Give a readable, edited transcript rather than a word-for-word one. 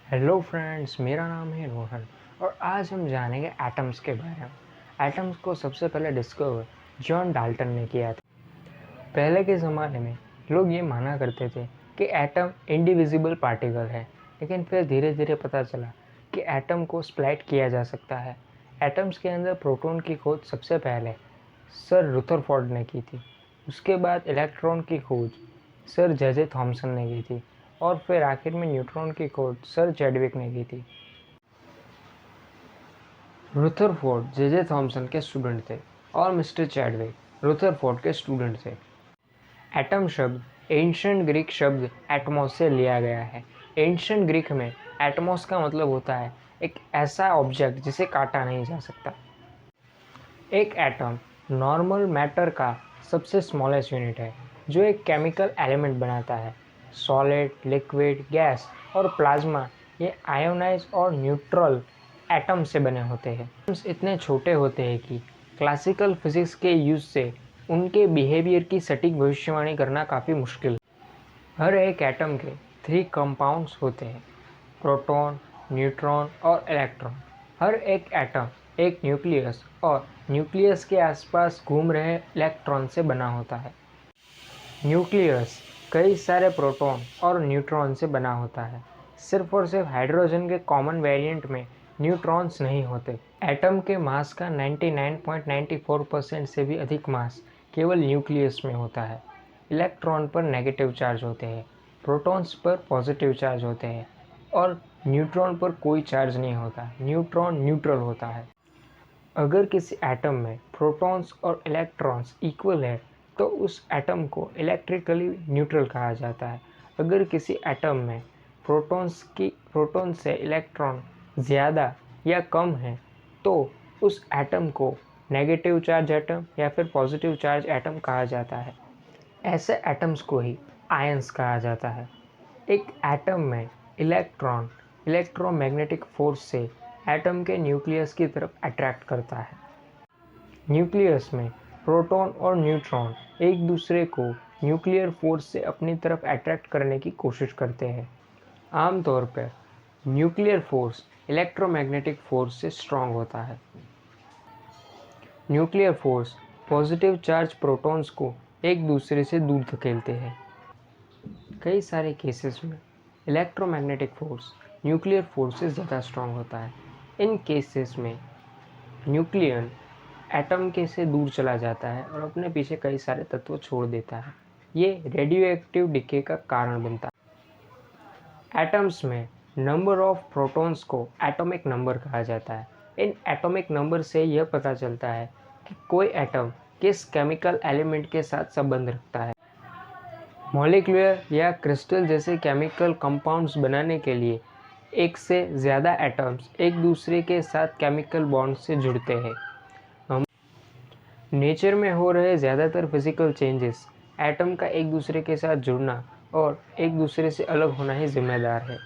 Hello friends, मेरा नाम है रोहन और आज हम जानेंगे एटम्स के बारे में। एटम्स को सबसे पहले डिस्कवर जॉन डाल्टन ने किया था। पहले के ज़माने में लोग ये माना करते थे कि एटम इंडिविजिबल पार्टिकल है, लेकिन फिर धीरे धीरे पता चला कि एटम को स्प्लिट किया जा सकता है। एटम्स के अंदर प्रोटॉन की खोज सबसे पहले सर रुदरफोर्ड ने की थी। उसके बाद इलेक्ट्रॉन की खोज सर जे थॉमसन ने की थी और फिर आखिर में न्यूट्रॉन की खोज सर चैडविक ने की थी। रुदरफोर्ड जे थॉमसन के स्टूडेंट थे और मिस्टर चैडविक रुदरफोर्ड के स्टूडेंट थे। एटम शब्द एंशिएंट ग्रीक शब्द एटमॉस से लिया गया है। एंशिएंट ग्रीक में एटमॉस का मतलब होता है एक ऐसा ऑब्जेक्ट जिसे काटा नहीं जा सकता। एक एटम नॉर्मल मैटर का सबसे स्मॉलेस्ट यूनिट है जो एक केमिकल एलिमेंट बनाता है। सॉलिड, लिक्विड, गैस और प्लाज्मा ये आयोनाइज और न्यूट्रल एटम से बने होते हैं। एटम्स इतने छोटे होते हैं कि क्लासिकल फिजिक्स के यूज से उनके बिहेवियर की सटीक भविष्यवाणी करना काफ़ी मुश्किल है। हर एक एटम के 3 कंपाउंड्स होते हैं, प्रोटॉन, न्यूट्रॉन और इलेक्ट्रॉन। हर एक एटम एक न्यूक्लियस और न्यूक्लियस के आसपास घूम रहे इलेक्ट्रॉन से बना होता है। न्यूक्लियस कई सारे प्रोटॉन और न्यूट्रॉन से बना होता है। सिर्फ और सिर्फ हाइड्रोजन के कॉमन वेरिएंट में न्यूट्रॉन्स नहीं होते। एटम के मास का 99.94% से भी अधिक मास केवल न्यूक्लियस में होता है। इलेक्ट्रॉन पर नेगेटिव चार्ज होते हैं, प्रोटॉन्स पर पॉजिटिव चार्ज होते हैं और न्यूट्रॉन पर कोई चार्ज नहीं होता। न्यूट्रॉन न्यूट्रल होता है। अगर किसी एटम में प्रोटॉन्स और इलेक्ट्रॉन्स इक्वल है तो उस एटम को इलेक्ट्रिकली न्यूट्रल कहा जाता है। अगर किसी एटम में प्रोटॉन से इलेक्ट्रॉन ज़्यादा या कम है तो उस एटम को नेगेटिव चार्ज एटम या फिर पॉजिटिव चार्ज एटम कहा जाता है। ऐसे एटम्स को ही आयंस कहा जाता है। एक एटम में इलेक्ट्रॉन इलेक्ट्रोमैग्नेटिक फोर्स से एटम के न्यूक्लियस की तरफ अट्रैक्ट करता है। न्यूक्लियस में प्रोटॉन और न्यूट्रॉन एक दूसरे को न्यूक्लियर फोर्स से अपनी तरफ अट्रैक्ट करने की कोशिश करते हैं। आमतौर पर न्यूक्लियर फोर्स इलेक्ट्रोमैग्नेटिक फोर्स से स्ट्रांग होता है। Nuclear force positive charge protons को एक दूसरे से दूर धकेलते हैं। कई सारे केसेस में इलेक्ट्रोमैग्नेटिक फोर्स न्यूक्लियर फोर्स से ज़्यादा स्ट्रांग होता है। इन केसेस में न्यूक्लियन एटम के से दूर चला जाता है और अपने पीछे कई सारे तत्व छोड़ देता है। ये रेडियो एक्टिव डिके का कारण बनता है। एटम्स में नंबर ऑफ प्रोटॉन्स को एटॉमिक नंबर कहा जाता है। इन एटॉमिक नंबर से यह पता चलता है कि कोई एटम किस केमिकल एलिमेंट के साथ संबंध रखता है। मॉलिक्यूलर या क्रिस्टल जैसे केमिकल कंपाउंड्स बनाने के लिए एक से ज़्यादा एटम्स एक दूसरे के साथ केमिकल बॉन्ड से जुड़ते हैं। नेचर में हो रहे ज़्यादातर फिजिकल चेंजेस एटम का एक दूसरे के साथ जुड़ना और एक दूसरे से अलग होना ही जिम्मेदार है।